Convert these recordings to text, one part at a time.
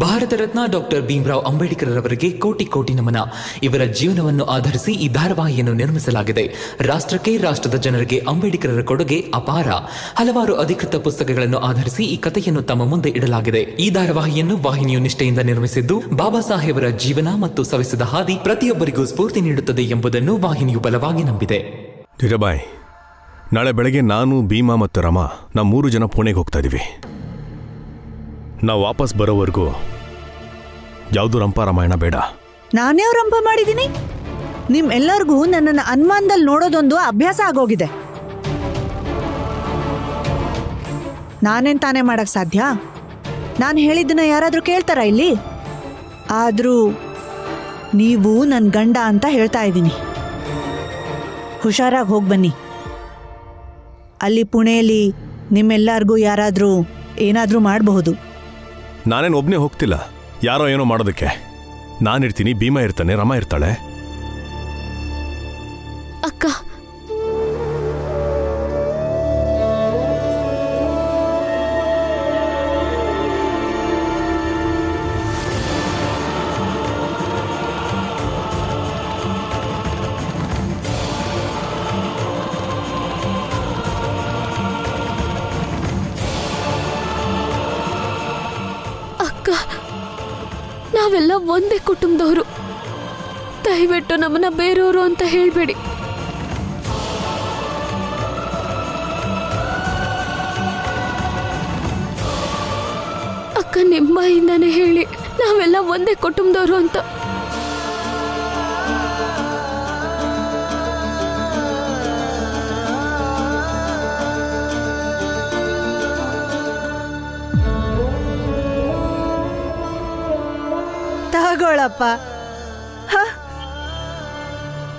Bharat Ratna doctor Bhimrao Ambedkar ಅವರಿಗೆ ಕೋಟಿ ಕೋಟಿ ನಮನ. ಇವರ ಜೀವನವನ್ನು ಆಧರಿಸಿ ಈ ಧಾರಾವಾಹಿಯನ್ನು ನಿರ್ಮಿಸಲಾಗಿದೆ. ರಾಷ್ಟ್ರಕ್ಕೆ, ರಾಷ್ಟ್ರದ ಜನರಿಗೆ ಅಂಬೇಡ್ಕರರ ಕೊಡುಗೆ ಅಪಾರ. ಹಲವಾರು ಅಧಿಕೃತ ಪುಸ್ತಕಗಳನ್ನು ಆಧರಿಸಿ ಈ ಕಥೆಯನ್ನು ತಮ್ಮ ಮುಂದೆ ಇಡಲಾಗಿದೆ. ಈ ಧಾರಾವಾಹಿಯನ್ನು ವಾಹಿನಿಯು ನಿಷ್ಠೆಯಿಂದ ನಿರ್ಮಿಸಿದ್ದು, ಬಾಬಾ ಸಾಹೇಬರ ಜೀವನ ಮತ್ತು ಸವೆಸಿದ ಹಾದಿ ಪ್ರತಿಯೊಬ್ಬರಿಗೂ ಸ್ಫೂರ್ತಿ ನೀಡುತ್ತದೆ ಎಂಬುದನ್ನು ವಾಹಿನಿಯು ಬಲವಾಗಿ ನಂಬಿದೆ. ಧೀರಬಾಯ್, ನಾಳೆ ಬೆಳಗ್ಗೆ ನಾನು, ಭೀಮಾ ಮತ್ತು ರಮಾ ನಾವು 3 ಜನ ಪುಣೆಗೆ ಹೋಗ್ತಾ ಇದೀವಿ. ನಾವು ವಾಪಸ್ ಬರೋವರೆಗೂ ಯಾವುದು ರಂಪ ರಾಮಾಯಣ ಬೇಡ. ನಾನೇ ರಂಪ ಮಾಡಿದ್ದೀನಿ? ನಿಮ್ಮೆಲ್ಲರಿಗೂ ನನ್ನನ್ನು ಅನುಮಾನದಲ್ಲಿ ನೋಡೋದೊಂದು ಅಭ್ಯಾಸ ಆಗೋಗಿದೆ. ನಾನೇನ್ ತಾನೇ ಮಾಡಕ್ ಸಾಧ್ಯ? ನಾನು ಹೇಳಿದ್ದನ್ನ ಯಾರಾದ್ರೂ ಕೇಳ್ತಾರ ಇಲ್ಲಿ? ಆದ್ರೂ ನೀವು ನನ್ನ ಗಂಡ ಅಂತ ಹೇಳ್ತಾ ಇದ್ದೀನಿ. ಹುಷಾರಾಗಿ ಹೋಗಿ ಬನ್ನಿ. ಅಲ್ಲಿ ಪುಣೆಯಲ್ಲಿ ನಿಮ್ಮೆಲ್ಲರಿಗೂ ಯಾರಾದ್ರೂ ಏನಾದ್ರೂ ಮಾಡಬಹುದು. ನಾನೇನು ಒಬ್ಬನೇ ಹೋಗ್ತಿಲ್ಲ, ಯಾರೋ ಏನೋ ಮಾಡೋದಕ್ಕೆ. ನಾನಿರ್ತೀನಿ, ಭೀಮಾ ಇರ್ತಾನೆ, ರಮಾ ಇರ್ತಾಳೆ. ಅಕ್ಕ, ನಾವೆಲ್ಲ ಒಂದೇ ಕುಟುಂಬದವರು. ದಯವಿಟ್ಟು ನಮ್ಮನ್ನ ಬೇರೆಯವರು ಅಂತ ಹೇಳ್ಬೇಡಿ. ಅಕ್ಕ, ನಿಮ್ಮಾಯಿಂದಾನೇ ಹೇಳಿ ನಾವೆಲ್ಲ ಒಂದೇ ಕುಟುಂಬದವರು ಅಂತ. ತಗೋಳಪ್ಪ.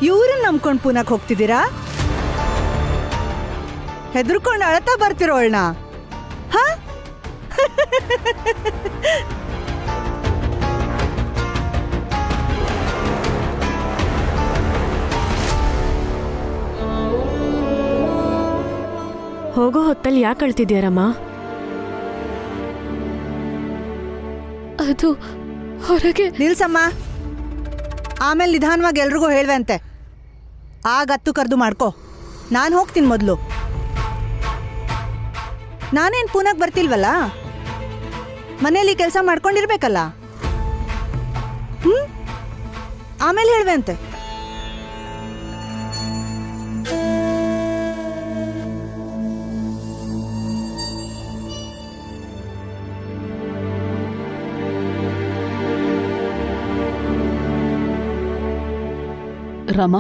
ಇವ್ರನ್ನ ನಂಬ್ಕೊಂಡು ಪುನಕ್ ಹೋಗ್ತಿದ್ದೀರಾ? ಹೆದರ್ಕೊಂಡು ಅಳತಾ ಬರ್ತಿರೋಳ್ನ? ಹೋಗೋ ಹೊತ್ತಲ್ಲಿ ಯಾಕೆ ಅಳ್ತಿದ್ಯಾರಮ್ಮ? ಅದು ಹೊರಗೆ. ನಿಲ್ಸಮ್ಮ. ಆಮೇಲೆ ನಿಧಾನವಾಗಿ ಎಲ್ರಿಗೂ ಹೇಳ್ವಂತೆ. ಆಗ ಹತ್ತು ಕರೆದು ಮಾಡ್ಕೋ. ನಾನು ಹೋಗ್ತೀನಿ ಮೊದಲು. ನಾನೇನು ಪುನಕ್ ಬರ್ತಿಲ್ವಲ್ಲ, ಮನೇಲಿ ಕೆಲಸ ಮಾಡ್ಕೊಂಡಿರ್ಬೇಕಲ್ಲ. ಆಮೇಲೆ ಹೇಳ್ವಂತೆ. ರಮಾ,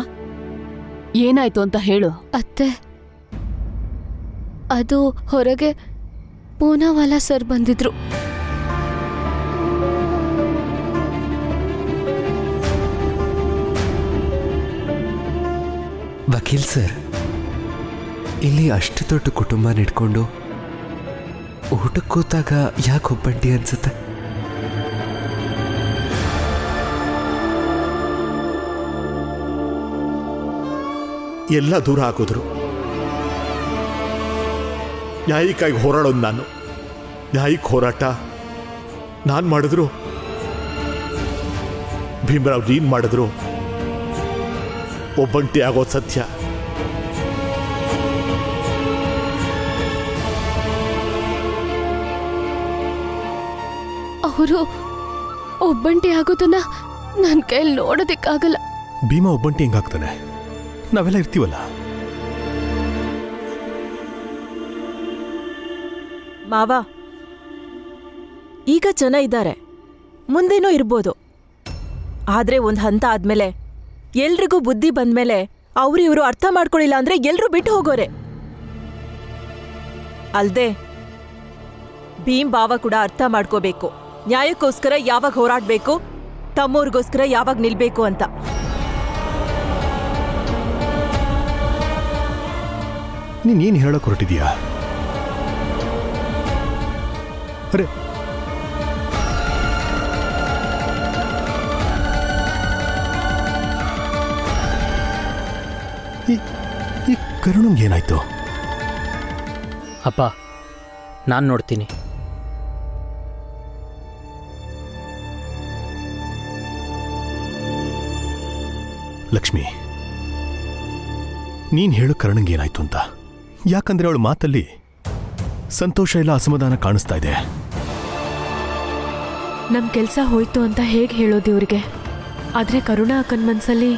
ಏನಾಯ್ತು ಅಂತ ಹೇಳು. ಅತ್ತೆ, ಅದು ಹೊರಗೆ ಪೂನಾವಾಲಾ ಸರ್ ಬಂದಿದ್ರು. ವಕೀಲ್ ಸರ್, ಇಲ್ಲಿ ಅಷ್ಟು ದೊಡ್ಡ ಕುಟುಂಬ ಇಟ್ಕೊಂಡು ಊಟಕ್ಕೆ ಕೂತಾಗ ಯಾಕೆ ಒಬ್ಬಂಟಿ ಅನ್ಸುತ್ತೆ? ಎಲ್ಲ ದೂರ ಹಾಕಿದ್ರು. ನ್ಯಾಯಕ್ಕಾಗಿ ಹೋರಾಡೋದು ನಾನು. ನ್ಯಾಯಕ್ಕೆ ಹೋರಾಟ ನಾನು ಮಾಡಿದ್ರು, ಭೀಮರಾವ್ ನೀನ್ ಮಾಡಿದ್ರು. ಒಬ್ಬಂಟಿ ಆಗೋದು ಸತ್ಯ. ಅವರು ಒಬ್ಬಂಟಿ ಆಗೋದನ್ನ ನನ್ನ ಕೈಯಲ್ಲಿ ನೋಡೋದಿಕ್ಕಾಗಲ್ಲ. ಭೀಮಾ ಒಬ್ಬಂಟಿ ಹೆಂಗಾಗ್ತಾನೆ? ನಾವೆಲ್ಲ ಇರ್ತೀವಲ್ಲ. ಮಾವ, ಈಗ ಜನ ಇದ್ದಾರೆ, ಮುಂದೇನೋ ಇರ್ಬೋದು. ಆದ್ರೆ ಒಂದು ಹಂತ ಆದ್ಮೇಲೆ, ಎಲ್ರಿಗೂ ಬುದ್ಧಿ ಬಂದ್ಮೇಲೆ ಇವರು ಅರ್ಥ ಮಾಡ್ಕೊಳ್ಳಿಲ್ಲ ಅಂದ್ರೆ ಎಲ್ರೂ ಬಿಟ್ಟು ಹೋಗೋರೆ. ಅಲ್ದೆ ಭೀಮ್ ಬಾವ ಕೂಡ ಅರ್ಥ ಮಾಡ್ಕೋಬೇಕು, ನ್ಯಾಯಕ್ಕೋಸ್ಕರ ಯಾವಾಗ ಹೋರಾಡ್ಬೇಕು, ತಮ್ಮೋರ್ಗೋಸ್ಕರ ಯಾವಾಗ ನಿಲ್ಬೇಕು ಅಂತ. ನೀನೇನು ಹೇಳಕ್ ಹೊರಟಿದೀಯಾ? ಅರೆ, ಈ ಕರುಣಂಗೆ ಏನಾಯ್ತು? ಅಪ್ಪ, ನಾನು ನೋಡ್ತೀನಿ. ಲಕ್ಷ್ಮಿ, ನೀನ್ ಹೇಳು ಕರ್ಣಂಗೆ ಏನಾಯ್ತು ಅಂತ. ಯಾಕಂದ್ರೆ ಅವಳ ಮಾತಲ್ಲಿ ಸಂತೋಷ ಇಲ್ಲ, ಅಸಮಾಧಾನ ಕಾಣಿಸ್ತಾ ಇದೆ. ನಮ್ ಕೆಲ್ಸ ಹೋಯ್ತು ಅಂತ ಹೇಗೆ ಹೇಳೋದು ಇವ್ರಿಗೆ? ಆದ್ರೆ ಕರುಣಾ ಅಕ್ಕನ ಮನ್ಸಲ್ಲಿ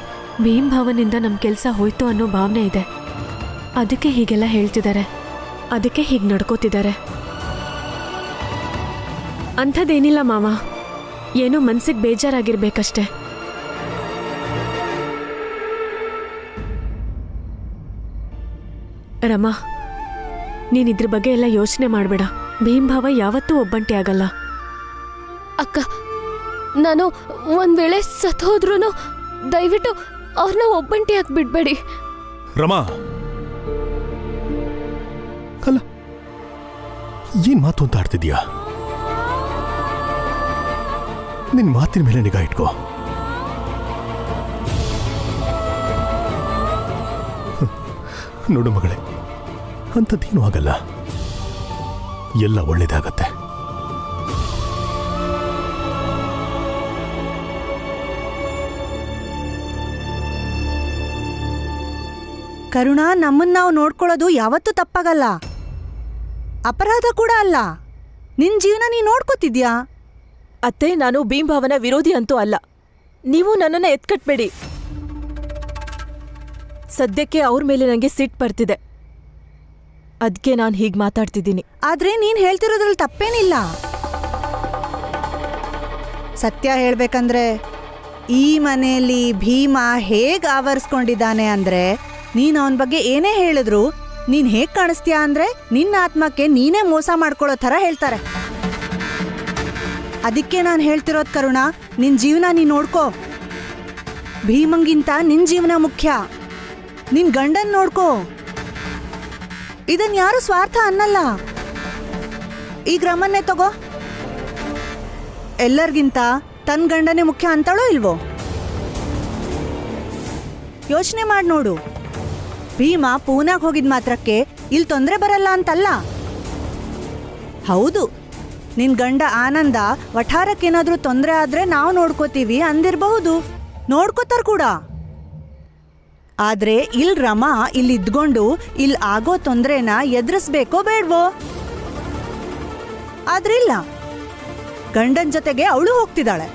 ಭೀಮ್ ಭಾವನಿಂದ ನಮ್ ಕೆಲ್ಸ ಹೋಯ್ತು ಅನ್ನೋ ಭಾವನೆ ಇದೆ. ಅದಕ್ಕೆ ಹೀಗೆಲ್ಲ ಹೇಳ್ತಿದ್ದಾರೆ, ಅದಕ್ಕೆ ಹೀಗೆ ನಡ್ಕೋತಿದ್ದಾರೆ. ಅಂಥದ್ದೇನಿಲ್ಲ ಮಾವ, ಏನೋ ಮನ್ಸಿಗೆ ಬೇಜಾರಾಗಿರ್ಬೇಕಷ್ಟೆ. ರಮಾ, ನೀನ್ ಇದ್ರ ಬಗ್ಗೆ ಎಲ್ಲ ಯೋಚನೆ ಮಾಡಬೇಡ. ಭೀಮ್ ಭಾವ ಯಾವತ್ತೂ ಒಬ್ಬಂಟಿ ಆಗಲ್ಲ. ಅಕ್ಕ, ನಾನು ಒಂದ್ ವೇಳೆ ಸತ್ ಹೋದ್ರೂ ದಯವಿಟ್ಟು ಅವ್ರನ್ನ ಒಬ್ಬಂಟಿ ಹಾಕಿ ಬಿಡ್ಬೇಡಿ. ರಮಾ, ಅಲ್ಲ ಏನ್ ಮಾತು ಅಂತ ಆಡ್ತಿದ್ಯಾ? ನಿನ್ ಮಾತಿನ ಮೇಲೆ ನಿಗಾ ಇಟ್ಕೋ. ನೋಡು ಮಗಳೇ, ಅಂಥದ್ದೇನೂ ಆಗಲ್ಲ, ಎಲ್ಲ ಒಳ್ಳೇದಾಗತ್ತೆ. ಕರುಣಾ, ನಮ್ಮನ್ನ ನಾವು ನೋಡ್ಕೊಳ್ಳೋದು ಯಾವತ್ತೂ ತಪ್ಪಾಗಲ್ಲ, ಅಪರಾಧ ಕೂಡ ಅಲ್ಲ. ನಿನ್ ಜೀವನ ನೀ ನೋಡ್ಕೋತಿದ್ಯಾ. ಅತ್ತೆ, ನಾನು ಭೀಮ್ ಭಾವನ ವಿರೋಧಿ ಅಂತೂ ಅಲ್ಲ. ನೀವು ನನ್ನನ್ನ ಎತ್ಕಟ್ಬೇಡಿ. ಸದ್ಯಕ್ಕೆ ಅವ್ರ ಮೇಲೆ ನನಗೆ ಸಿಟ್ಟು ಬರ್ತಿದೆ, ಅದಕ್ಕೆ ನಾನು ಹೀಗೆ ಮಾತಾಡ್ತಿದ್ದೀನಿ. ಆದ್ರೆ ನೀನ್ ಹೇಳ್ತಿರೋದ್ರಲ್ಲಿ ತಪ್ಪೇನಿಲ್ಲ. ಸತ್ಯ ಹೇಳ್ಬೇಕಂದ್ರೆ ಈ ಮನೆಯಲ್ಲಿ ಭೀಮ ಹೇಗ್ ಆವರಿಸ್ಕೊಂಡಿದ್ದಾನೆ ಅಂದ್ರೆ, ನೀನ್ ಅವನ ಬಗ್ಗೆ ಏನೇ ಹೇಳಿದ್ರು ನೀನ್ ಹೇಗ್ ಕಾಣಿಸ್ತೀಯಾ ಅಂದ್ರೆ ನಿನ್ನ ಆತ್ಮಕ್ಕೆ ನೀನೇ ಮೋಸ ಮಾಡ್ಕೊಳ್ಳೋ ಥರ ಹೇಳ್ತಾರೆ. ಅದಕ್ಕೆ ನಾನು ಹೇಳ್ತಿರೋದ್ ಕರುಣಾ, ನಿನ್ ಜೀವನ ನೀನ್ ನೋಡ್ಕೋ. ಭೀಮಂಗಿಂತ ನಿನ್ ಜೀವನ ಮುಖ್ಯ. ನಿನ್ ಗಂಡನ್ ನೋಡ್ಕೋ. ಇದನ್ ಯಾರು ಸ್ವಾರ್ಥ ಅನ್ನಲ್ಲ. ಈಗ ರಮನ್ನೇ ತಗೋ, ಎಲ್ಲರಿಗಿಂತ ತನ್ ಗಂಡನೇ ಮುಖ್ಯ ಅಂತಾಳೋ ಇಲ್ವೋ? ಯೋಚನೆ ಮಾಡಿ ನೋಡು. ಭೀಮ ಪೂನಾಗ್ ಹೋಗಿದ್ ಮಾತ್ರಕ್ಕೆ ಇಲ್ಲಿ ತೊಂದರೆ ಬರಲ್ಲ ಅಂತಲ್ಲ. ಹೌದು, ನಿನ್ ಗಂಡ ಆನಂದ ವಠಾರಕ್ಕೇನಾದ್ರೂ ತೊಂದರೆ ಆದ್ರೆ ನಾವು ನೋಡ್ಕೋತೀವಿ ಅಂದಿರಬಹುದು, ನೋಡ್ಕೋತಾರ ಕೂಡ. ಆದ್ರೆ ಇಲ್ ರಮಾ ಇಲ್ಲಿ ಇದ್ಕೊಂಡು ಇಲ್ಲಿ ಆಗೋ ತೊಂದ್ರೆನ ಎದುರಿಸ್ಬೇಕೋ ಬೇಡ್ವೋ? ಆದ್ರಿಲ್ಲ, ಗಂಡನ್ ಜೊತೆಗೆ ಅವಳು ಹೋಗ್ತಿದ್ದಾಳೆ.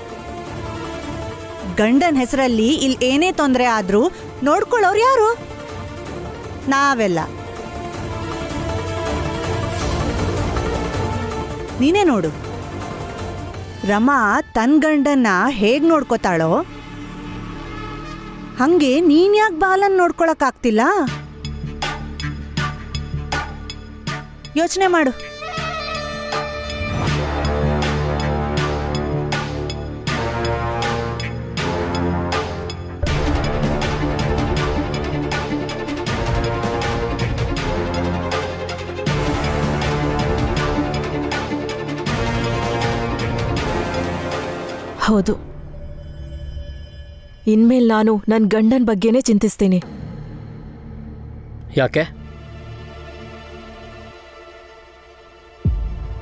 ಗಂಡನ್ ಹೆಸರಲ್ಲಿ ಇಲ್ಲಿ ಏನೇ ತೊಂದರೆ ಆದ್ರೂ ನೋಡ್ಕೊಳ್ಳೋರು ಯಾರು? ನಾವೆಲ್ಲ. ನೀನೇ ನೋಡು, ರಮಾ ತನ್ ಗಂಡನ್ನ ಹೇಗ್ ನೋಡ್ಕೋತಾಳೋ ಹಂಗೆ ನೀನ್ ಯಾಕೆ ಬಾಲನ್ ನೋಡ್ಕೊಳಕ್ಕಾಗ್ತಿಲ್ಲ? ಯೋಚನೆ ಮಾಡು. ಹೌದು, ಇನ್ಮೇಲೆ ನಾನು ನನ್ನ ಗಂಡನ ಬಗ್ಗೆನೇ ಚಿಂತಿಸ್ತೀನಿ. ಯಾಕೆ?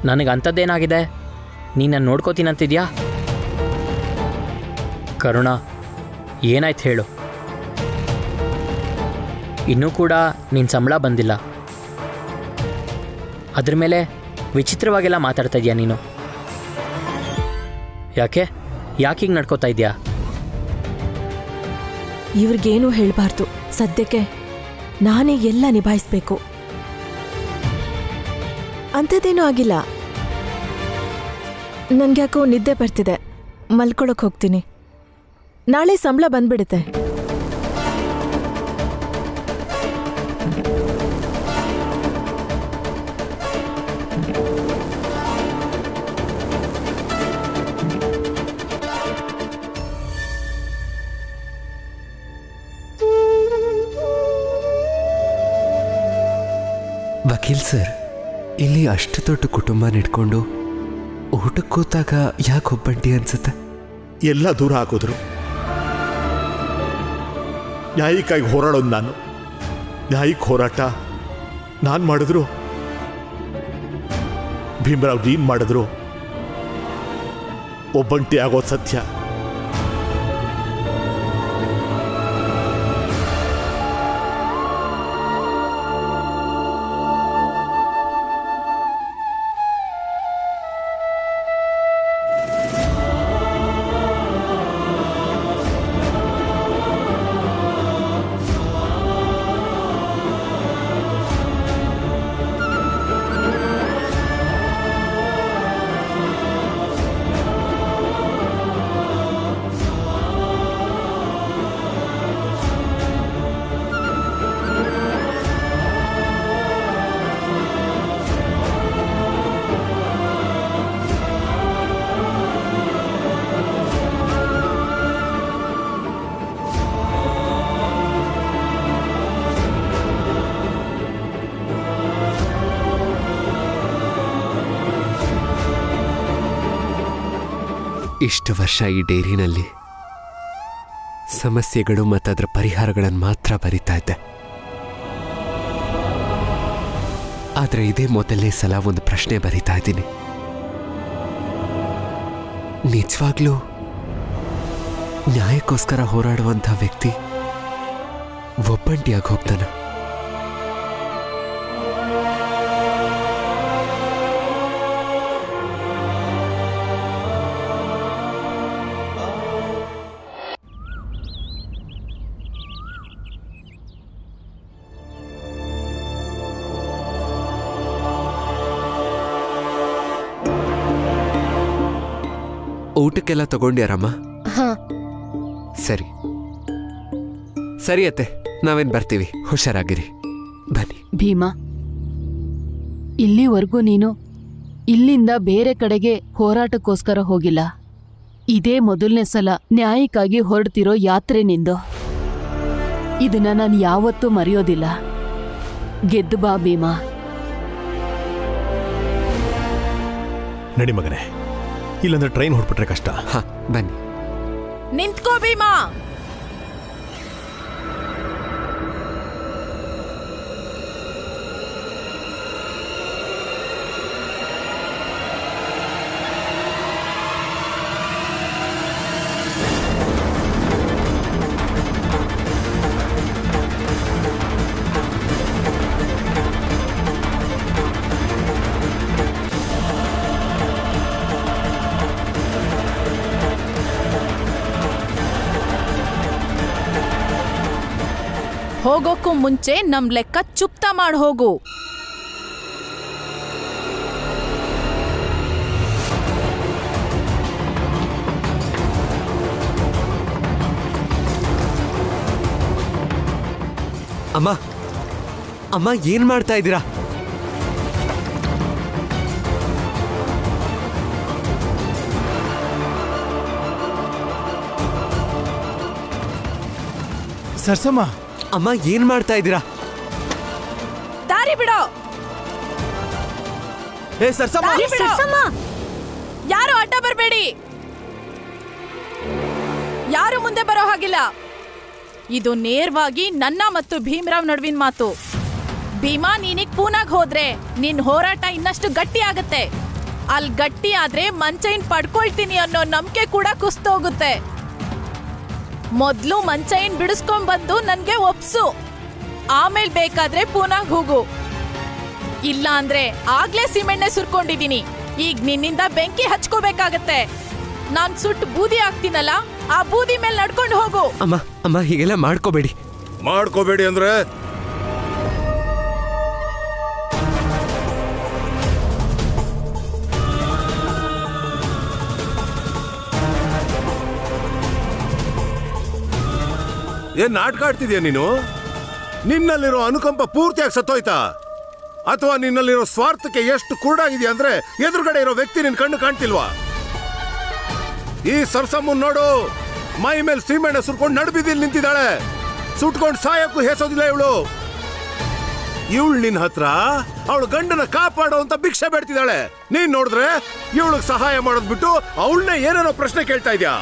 ನನಗೆ ಅಂಥದ್ದೇನಾಗಿದೆ? ನೀನು ನಾನು ನೋಡ್ಕೋತೀನಂತಿದ್ಯಾ? ಕರುಣಾ, ಏನಾಯ್ತು ಹೇಳು. ಇನ್ನೂ ಕೂಡ ನಿನ್ನ ಸಂಬಳ ಬಂದಿಲ್ಲ, ಅದ್ರ ಮೇಲೆ ವಿಚಿತ್ರವಾಗೆಲ್ಲ ಮಾತಾಡ್ತಾ ಇದೀಯ ನೀನು. ಯಾಕೆ ಹೀಗೆ ನಡ್ಕೋತಾ ಇದೆಯಾ? ಇವ್ರಿಗೇನೂ ಹೇಳಬಾರ್ದು. ಸದ್ಯಕ್ಕೆ ನಾನೇ ಎಲ್ಲ ನಿಭಾಯಿಸ್ಬೇಕು. ಅಂಥದ್ದೇನೂ ಆಗಿಲ್ಲ. ನನ್ಗ್ಯಾಕೋ ನಿದ್ದೆ ಬರ್ತಿದೆ, ಮಲ್ಕೊಳಕ್ ಹೋಗ್ತೀನಿ. ನಾಳೆ ಸಂಬಳ ಬಂದ್ಬಿಡುತ್ತೆ. ವಕೀಲ್ ಸರ್, ಇಲ್ಲಿ ಅಷ್ಟು ದೊಡ್ಡ ಕುಟುಂಬ ಇಟ್ಕೊಂಡು ಊಟಕ್ಕೆ ಕೂತಾಗ ಯಾಕೆ ಒಬ್ಬಂಟಿ ಅನ್ಸುತ್ತೆ? ಎಲ್ಲ ದೂರ ಹಾಕಿದ್ರು. ನ್ಯಾಯಕ್ಕಾಗಿ ಹೋರಾಡೋದು ನಾನು. ನ್ಯಾಯಿಕ ಹೋರಾಟ ನಾನು ಮಾಡಿದ್ರು, ಭೀಮರಾವ್ ನೀನ್ ಮಾಡಿದ್ರು, ಒಬ್ಬಂಟಿ ಆಗೋದು ಸತ್ಯ. ಇಷ್ಟು ವರ್ಷ ಈ ಡೈರಿನಲ್ಲಿ ಸಮಸ್ಯೆಗಳು ಮತ್ತು ಅದರ ಪರಿಹಾರಗಳನ್ನು ಮಾತ್ರ ಬರಿತಾ ಇದ್ದೆ. ಆದರೆ ಇದೇ ಮೊದಲನೇ ಸಲ ಒಂದು ಪ್ರಶ್ನೆ ಬರಿತಾ ಇದ್ದೀನಿ. ನಿಜವಾಗ್ಲೂ ನ್ಯಾಯಕ್ಕೋಸ್ಕರ ಹೋರಾಡುವಂಥ ವ್ಯಕ್ತಿ ಒಬ್ಬಂಟಿಯಾಗಿ ಹೋಗ್ತಾನ? ಊಟಕ್ಕೆಲ್ಲ ತಗೊಂಡ್ಯಾರಮ್ಮ? ಹಾ. ಸರಿ ಸರಿ ಅತ್ತೆ, ನಾವೇನು ಬರ್ತೀವಿ. ಹುಷಾರಾಗಿರಿ. ಬನ್ನಿ. ಭೀಮಾ, ಇಲ್ಲಿವರೆಗೂ ನೀನು ಇಲ್ಲಿಂದ ಬೇರೆ ಕಡೆಗೆ ಹೋರಾಟಕ್ಕೋಸ್ಕರ ಹೋಗಿಲ್ಲ. ಇದೇ ಮೊದಲನೇ ಸಲ ನ್ಯಾಯಕ್ಕಾಗಿ ಹೊರಡ್ತಿರೋ ಯಾತ್ರೆ ನಿಂದು. ಇದನ್ನ ನಾನು ಯಾವತ್ತೂ ಮರೆಯೋದಿಲ್ಲ. ಗೆದ್ದು ಬಾ ಭೀಮಾ. ನಡಿ ಮಗನೇ, ಇಲ್ಲಂದ್ರೆ ಟ್ರೈನ್ ಹೊರಟ್ಬಿಟ್ರೆ ಕಷ್ಟ. ಹಾ, ಬನ್ನಿ. ನಿಂತ್ಕೋ ಭೀಮಾ. ಹೋಗೋಕ್ಕೂ ಮುಂಚೆ ನಮ್ ಲೆಕ್ಕ ಚುಪ್ತ ಮಾಡಿ ಹೋಗು. ಅಮ್ಮ, ಅಮ್ಮ, ಏನ್ ಮಾಡ್ತಾ ಇದ್ದೀರಾ? ಸರ್ಸಮ್ಮ, ಅಮ್ಮ, ಏನ್ ಮಾಡ್ತಾ ಇದ್ದೀರಾ? ದಾರಿ ಬಿಡೋ. ಏ ಸರ್ಸಮ್ಮ, ದಾರಿ ಬಿಡೋ. ಯಾರು ಅಡ್ಡ ಬರಬೇಡಿ. ಯಾರು ಮುಂದೆ ಬರೋ ಹಾಗಿಲ್ಲ. ಇದು ನೇರವಾಗಿ ನನ್ನ ಮತ್ತು ಭೀಮರಾವ್ ನಡುವಿನ ಮಾತು. ಭೀಮಾ, ನೀನಿಗ್ ಪೂನಾಗ್ ಹೋದ್ರೆ ನಿನ್ ಹೋರಾಟ ಇನ್ನಷ್ಟು ಗಟ್ಟಿ ಆಗತ್ತೆ. ಅಲ್ಲಿ ಗಟ್ಟಿ ಆದ್ರೆ ಮಂಚೈನ್ ಪಡ್ಕೊಳ್ತೀನಿ ಅನ್ನೋ ನಂಬಿಕೆ ಕೂಡ ಕುಸ್ತೋಗುತ್ತೆ. ಮೊದ್ಲು ಮಂಚೈನ್ ಬಿಡಿಸ್ಕೊಂಡ್ ಬಂದು ನನ್ಗೆ ಒಪ್ಸು. ಆಮೇಲೆ ಬೇಕಾದ್ರೆ ಪೂನಾಗ್ ಹೋಗು. ಇಲ್ಲ ಅಂದ್ರೆ ಆಗ್ಲೇ ಸಿಮೆಣ್ಣೆ ಸುರ್ಕೊಂಡಿದೀನಿ. ಈಗ ನಿನ್ನಿಂದ ಬೆಂಕಿ ಹಚ್ಕೋಬೇಕಾಗತ್ತೆ. ನಾನ್ ಸುಟ್ಟು ಬೂದಿ ಆಗ್ತೀನಲ್ಲ, ಆ ಬೂದಿ ಮೇಲೆ ನಡ್ಕೊಂಡು ಹೋಗು. ಅಮ್ಮ, ಅಮ್ಮ, ಹೀಗೆಲ್ಲ ಮಾಡ್ಕೋಬೇಡಿ. ಮಾಡ್ಕೋಬೇಡಿ ಅಂದ್ರೆ ಏನ್ ನಾಟಕ ಆಡ್ತಿದ್ಯಾ ನೀನು? ನಿನ್ನಲ್ಲಿರೋ ಅನುಕಂಪ ಪೂರ್ತಿಯಾಗಿ ಸತ್ತೋಯ್ತಾ? ಅಥವಾ ನಿನ್ನಲ್ಲಿರೋ ಸ್ವಾರ್ಥಕ್ಕೆ ಎಷ್ಟು ಕುರುಡಾಗಿದೆಯಾ ಅಂದ್ರೆ ಎದುರುಗಡೆ ಇರೋ ವ್ಯಕ್ತಿ ನಿನ್ ಕಣ್ಣು ಕಾಣ್ತಿಲ್ವಾ? ಈ ಸರ್ಸಮ್ಮನ್ ನೋಡು, ಮೈ ಮೇಲೆ ಸೀಮೆಣ್ಣೆ ಸುರ್ಕೊಂಡು ನಡುಬಿದಿಲ್ ನಿಂತಿದ್ದಾಳೆ. ಸುಟ್ಕೊಂಡು ಸಾಯಕ್ಕೂ ಹೇಸೋದಿಲ್ಲ ಇವಳು. ಇವಳು ನಿನ್ನ ಹತ್ರ ಅವಳು ಗಂಡನ ಕಾಪಾಡೋ ಅಂತ ಭಿಕ್ಷೆ ಬೇಡ್ತಿದ್ದಾಳೆ. ನೀನ್ ನೋಡಿದ್ರೆ ಇವಳಿಗೆ ಸಹಾಯ ಮಾಡೋದ್ ಬಿಟ್ಟು ಅವಳನ್ನೇ ಏನೇನೋ ಪ್ರಶ್ನೆ ಕೇಳ್ತಾ ಇದ್ಯಾ?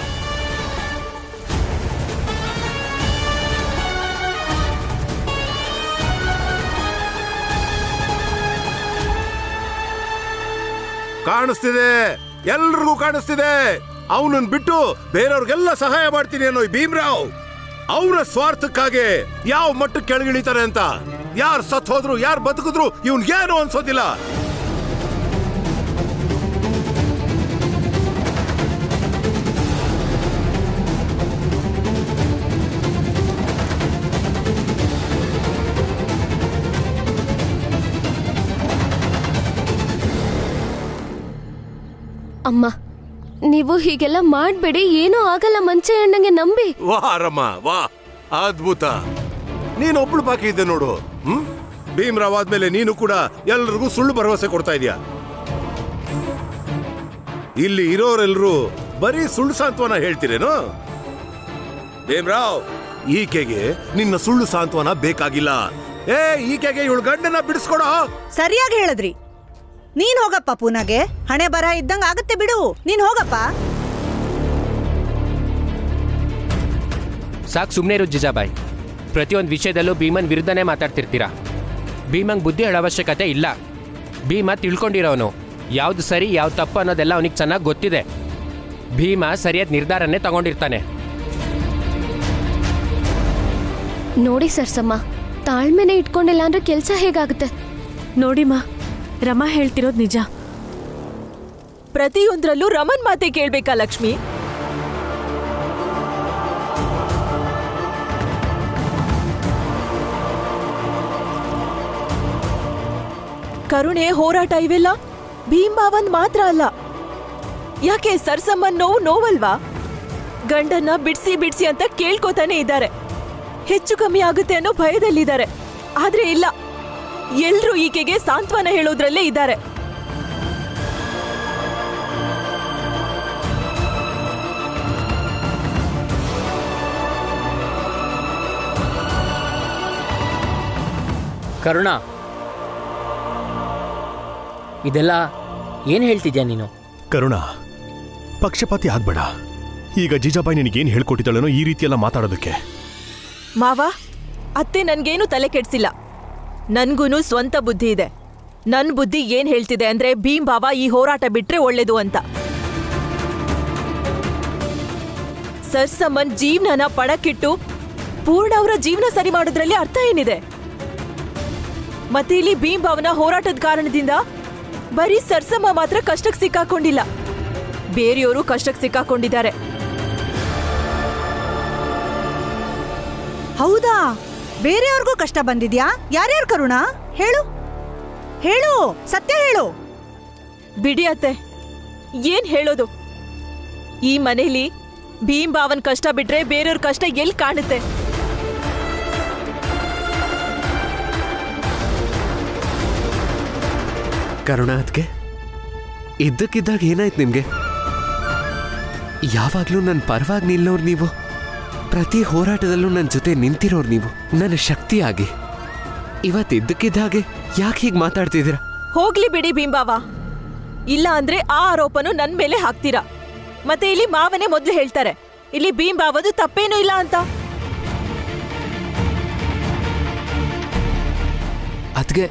ಕಾಣಿಸ್ತಿದೆ, ಎಲ್ರಿಗೂ ಕಾಣಿಸ್ತಿದೆ. ಅವನನ್ನ ಬಿಟ್ಟು ಬೇರೆಯವ್ರಿಗೆಲ್ಲ ಸಹಾಯ ಮಾಡ್ತೀನಿ ಅನ್ನೋ ಈ ಭೀಮರಾವ್ ಅವನ ಸ್ವಾರ್ಥಕ್ಕಾಗಿ ಯಾವ ಮಟ್ಟಕ್ಕೆ ಕೆಳಗಿಳಿತಾರೆ ಅಂತ. ಯಾರು ಸತ್ ಹೋದ್ರು, ಯಾರು ಬದುಕಿದ್ರು ಇವನ್ಗೇನು ಅನ್ಸೋದಿಲ್ಲ. ಅಮ್ಮ, ನೀವು ಹೀಗೆಲ್ಲ ಮಾಡ್ಬೇಡಿ. ಏನೂ ಆಗಲ್ಲ. ಮಂಚೆ ಅಣ್ಣಂಗೆ ನಂಬಿ. ವಾ ರಮ್ಮ, ವಾ, ಅದ್ಭುತ. ನೀನೊಬ್ಳು ಬಾಕಿ ಇದ್ದೆ ನೋಡು. ಭೀಮರಾವ್ ಆದ್ಮೇಲೆ ನೀನು ಕೂಡ ಎಲ್ರಿಗೂ ಸುಳ್ಳು ಭರವಸೆ ಕೊಡ್ತಾ ಇದೀಯ. ಇಲ್ಲಿ ಇರೋರೆಲ್ರು ಬರೀ ಸುಳ್ಳು ಸಾಂತ್ವನ ಹೇಳ್ತೀರೇನು? ಭೀಮರಾವ್, ಈಕೆಗೆ ನಿನ್ನ ಸುಳ್ಳು ಸಾಂತ್ವನ ಬೇಕಾಗಿಲ್ಲ. ಈಕೆಗೆ ಇವಳು ಗಂಡನ ಬಿಡಿಸ್ಕೊಡೋ. ಸರಿಯಾಗಿ ಹೇಳಿದ್ರಿ. ನೀನ್ ಹೋಗಪ್ಪ ಪೂನಾಗೆ. ಹಣೆ ಬರ ಇದ್ದಂಗ ಆಗತ್ತೆ ಬಿಡು. ನೀನ್ ಹೋಗಪ್ಪ. ಸಾಕು ಸುಮ್ಮನೆ ಇರು ಜಿಜಾಬಾಯಿ. ಪ್ರತಿಯೊಂದು ವಿಷಯದಲ್ಲೂ ಭೀಮನ್ ವಿರುದ್ಧನೇ ಮಾತಾಡ್ತಿರ್ತೀರಾ. ಭೀಮಂಗೆ ಬುದ್ಧಿ ಹೇಳೋ ಅವಶ್ಯಕತೆ ಇಲ್ಲ. ಭೀಮ ತಿಳ್ಕೊಂಡಿರೋನು, ಯಾವುದು ಸರಿ ಯಾವ್ದು ತಪ್ಪು ಅನ್ನೋದೆಲ್ಲ ಅವನಿಗೆ ಚೆನ್ನಾಗಿ ಗೊತ್ತಿದೆ. ಭೀಮ ಸರಿಯಾದ ನಿರ್ಧಾರನೇ ತಗೊಂಡಿರ್ತಾನೆ. ನೋಡಿ ಸರ್ಸಮ್ಮ, ತಾಳ್ಮೆನೆ ಇಟ್ಕೊಂಡಿಲ್ಲ ಅಂದ್ರೆ ಕೆಲಸ ಹೇಗಾಗುತ್ತೆ? ನೋಡಿಮ್ಮ, ರಮಾ ಹೇಳ್ತಿರೋದು ನಿಜ. ಪ್ರತಿಯೊಂದ್ರಲ್ಲೂ ರಮನ್ ಮಾತೆ ಕೇಳ್ಬೇಕಾ ಲಕ್ಷ್ಮಿ? ಕರುಣೆ, ಹೋರಾಟ ಇವೆಲ್ಲ ಭೀಮಾವನ್ ಮಾತ್ರ ಅಲ್ಲ. ಯಾಕೆ ಸರ್ಸಮ್ಮನ್ ನೋವು ನೋವಲ್ವಾ? ಗಂಡನ್ನ ಬಿಡ್ಸಿ ಬಿಡ್ಸಿ ಅಂತ ಕೇಳ್ಕೊತಾನೆ ಇದ್ದಾರೆ. ಹೆಚ್ಚು ಕಮ್ಮಿ ಆಗುತ್ತೆ ಅನ್ನೋ ಭಯದಲ್ಲಿದ್ದಾರೆ. ಆದ್ರೆ ಇಲ್ಲ, ಎಲ್ರೂ ಈಕೆಗೆ ಸಾಂತ್ವನ ಹೇಳೋದ್ರಲ್ಲೇ ಇದ್ದಾರೆ. ಕರುಣಾ, ಇದೆಲ್ಲ ಏನು ಹೇಳ್ತಿದ್ಯಾ ನೀನು? ಕರುಣಾ, ಪಕ್ಷಪಾತಿ ಆಗ್ಬೇಡ. ಈಗ ಜೀಜಾಬಾಯಿ ನಿನಗೇನು ಹೇಳ್ಕೊಟ್ಟಿದ್ದಾಳನೋ ಈ ರೀತಿಯೆಲ್ಲ ಮಾತಾಡೋದಕ್ಕೆ. ಮಾವ, ಅತ್ತೆ ನನ್ಗೇನು ತಲೆ ಕೆಡ್ಸಿಲ್ಲ. ನನ್ಗೂನು ಸ್ವಂತ ಬುದ್ಧಿ ಇದೆ. ನನ್ ಬುದ್ಧಿ ಏನ್ ಹೇಳ್ತಿದೆ ಅಂದ್ರೆ ಭೀಮ್ ಬಾವ ಈ ಹೋರಾಟ ಬಿಟ್ರೆ ಒಳ್ಳೇದು ಅಂತ. ಸರ್ಸಮ್ಮನ್ ಜೀವನನ ಪಣಕ್ಕಿಟ್ಟು ಪೂರ್ಣ ಅವರ ಜೀವನ ಸರಿ ಮಾಡೋದ್ರಲ್ಲಿ ಅರ್ಥ ಏನಿದೆ? ಮತ್ತೆ ಇಲ್ಲಿ ಭೀಮ್ ಬಾವನ ಹೋರಾಟದ ಕಾರಣದಿಂದ ಬರೀ ಸರ್ಸಮ್ಮ ಮಾತ್ರ ಕಷ್ಟಕ್ಕೆ ಸಿಕ್ಕಾಕೊಂಡಿಲ್ಲ, ಬೇರೆಯವರು ಕಷ್ಟಕ್ಕೆ ಸಿಕ್ಕಾಕೊಂಡಿದ್ದಾರೆ. ಹೌದಾ? ಬೇರೆಯವ್ರಿಗೂ ಕಷ್ಟ ಬಂದಿದ್ಯಾ? ಯಾರ್ಯಾರು ಕರುಣ? ಹೇಳು ಹೇಳು, ಸತ್ಯ ಹೇಳು. ಬಿಡಿ ಅತ್ತೆ, ಏನ್ ಹೇಳೋದು? ಈ ಮನೇಲಿ ಭೀಮ್ ಬಾವನ್ ಕಷ್ಟ ಬಿಟ್ರೆ ಬೇರೆಯವ್ರ ಕಷ್ಟ ಎಲ್ಲಿ ಕಾಣುತ್ತೆ? ಕರುಣ ಅದ್ಕೆ ಇದ್ದಕ್ಕಿದ್ದಾಗ ಏನಾಯ್ತು ನಿಮ್ಗೆ? ಯಾವಾಗ್ಲೂ ನನ್ನ ಪರವಾಗಿ ನಿಲ್ಲೋರು ನೀವು, ಪ್ರತಿ ಹೋರಾಟದಲ್ಲೂ ನನ್ನ ಜೊತೆ ನಿಂತಿರೋರು ನೀವು, ನನ್ನ ಶಕ್ತಿಯಾಗಿ. ಇವತ್ತಿದ್ದಕ್ಕಿದ್ದಾಗೆ ಯಾಕೆ ಹೀಗೆ ಮಾತಾಡ್ತಿದ್ದೀರಾ? ಹೋಗ್ಲಿ ಬಿಡಿ ಭೀಮ್ಬಾವ, ಇಲ್ಲ ಅಂದ್ರೆ ಆ ಆರೋಪನು ನನ್ ಮೇಲೆ ಹಾಕ್ತೀರಾ. ಮತ್ತೆ ಇಲ್ಲಿ ಮಾವನೇ ಮೊದ್ಲು ಹೇಳ್ತಾರೆ ಇಲ್ಲಿ ಭೀಮ್ಬಾವದು ತಪ್ಪೇನೂ ಇಲ್ಲ ಅಂತ. ಅದ್ಗೆ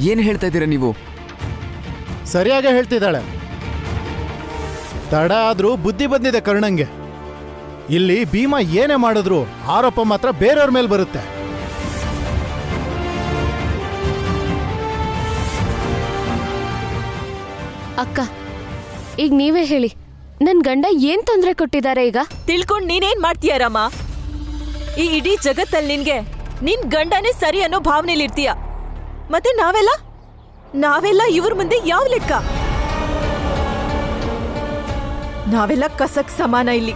ಏನ್ ಹೇಳ್ತಾ ಇದ್ದೀರಾ ನೀವು? ಸರಿಯಾಗಿ ಹೇಳ್ತಿದ್ದಾಳೆ. ತಡ ಆದ್ರೂ ಬುದ್ಧಿ ಬಂದಿದೆ ಕರುಣಂಗೆ. ಇಲ್ಲಿ ಭೀಮ ಏನೇ ಮಾಡಿದ್ರು ಆರೋಪ ಮಾತ್ರ ಬೇರೆಯವ್ರ ಮೇಲೆ ಬರುತ್ತೆ. ಅಕ್ಕ, ಈಗ ನೀವೇ ಹೇಳಿ, ನನ್ ಗಂಡ ಏನ್ ತೊಂದ್ರೆ ಕೊಟ್ಟಿದ್ದಾರೆ ಈಗ? ತಿಳ್ಕೊಂಡ್ ನೀನೇನ್ ಮಾಡ್ತೀಯ ರಾಮ? ಈ ಇಡೀ ಜಗತ್ತಲ್ಲಿ ನಿನ್ಗೆ ನಿನ್ ಗಂಡನೇ ಸರಿ ಅನ್ನೋ ಭಾವನೆಲಿರ್ತೀಯ. ಮತ್ತೆ ನಾವೆಲ್ಲ ಇವ್ರ ಮುಂದೆ ಯಾವ ಲೆಕ್ಕ? ನಾವೆಲ್ಲ ಕಸಕ್ ಸಮಾನ ಇಲ್ಲಿ.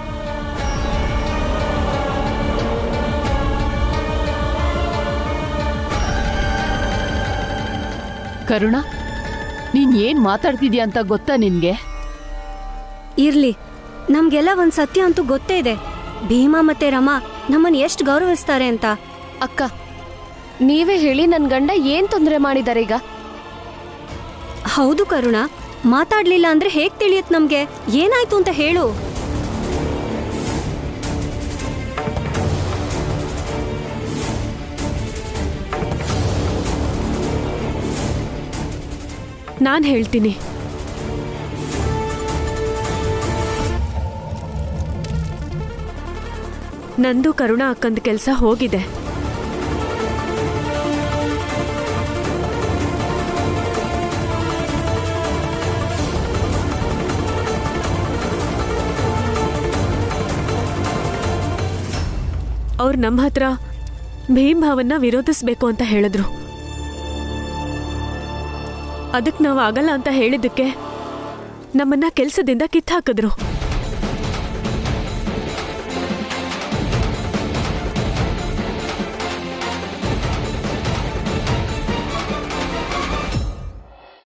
ಕರುಣ, ನೀನ್ ಏನ್ ಮಾತಾಡ್ತಿದ್ಯಾ ಅಂತ ಗೊತ್ತಾ ನಿನ್ಗೆ? ಇರ್ಲಿ, ನಮ್ಗೆಲ್ಲ ಒಂದ್ ಸತ್ಯ ಅಂತೂ ಗೊತ್ತೇ ಇದೆ. ಭೀಮಾ ಮತ್ತೆ ರಮಾ ನಮ್ಮನ್ನ ಎಷ್ಟು ಗೌರವಿಸ್ತಾರೆ ಅಂತ. ಅಕ್ಕ, ನೀವೇ ಹೇಳಿ, ನನ್ ಗಂಡ ಏನ್ ತೊಂದರೆ ಮಾಡಿದ್ದಾರೆ ಈಗ? ಹೌದು ಕರುಣ, ಮಾತಾಡ್ಲಿಲ್ಲ ಅಂದ್ರೆ ಹೇಗ್ ತಿಳಿಯತ್ ನಮ್ಗೆ? ಏನಾಯ್ತು ಅಂತ ಹೇಳು. ನಾನ್ ಹೇಳ್ತೀನಿ. ನಂದು ಕರುಣಾ ಅಕ್ಕಂದ ಕೆಲಸ ಹೋಗಿದೆ. ಅವ್ರು ನಮ್ಮ ಹತ್ರ ಭೀಮ್ ಭಾವನ್ನ ವಿರೋಧಿಸ್ಬೇಕು ಅಂತ ಹೇಳಿದ್ರು. ಅದಕ್ಕೆ ನಾವು ಆಗಲ್ಲ ಅಂತ ಹೇಳಿದ್ದಕ್ಕೆ ನಮ್ಮನ್ನ ಕೆಲಸದಿಂದ ಕಿತ್ತಾಕಿದ್ರು.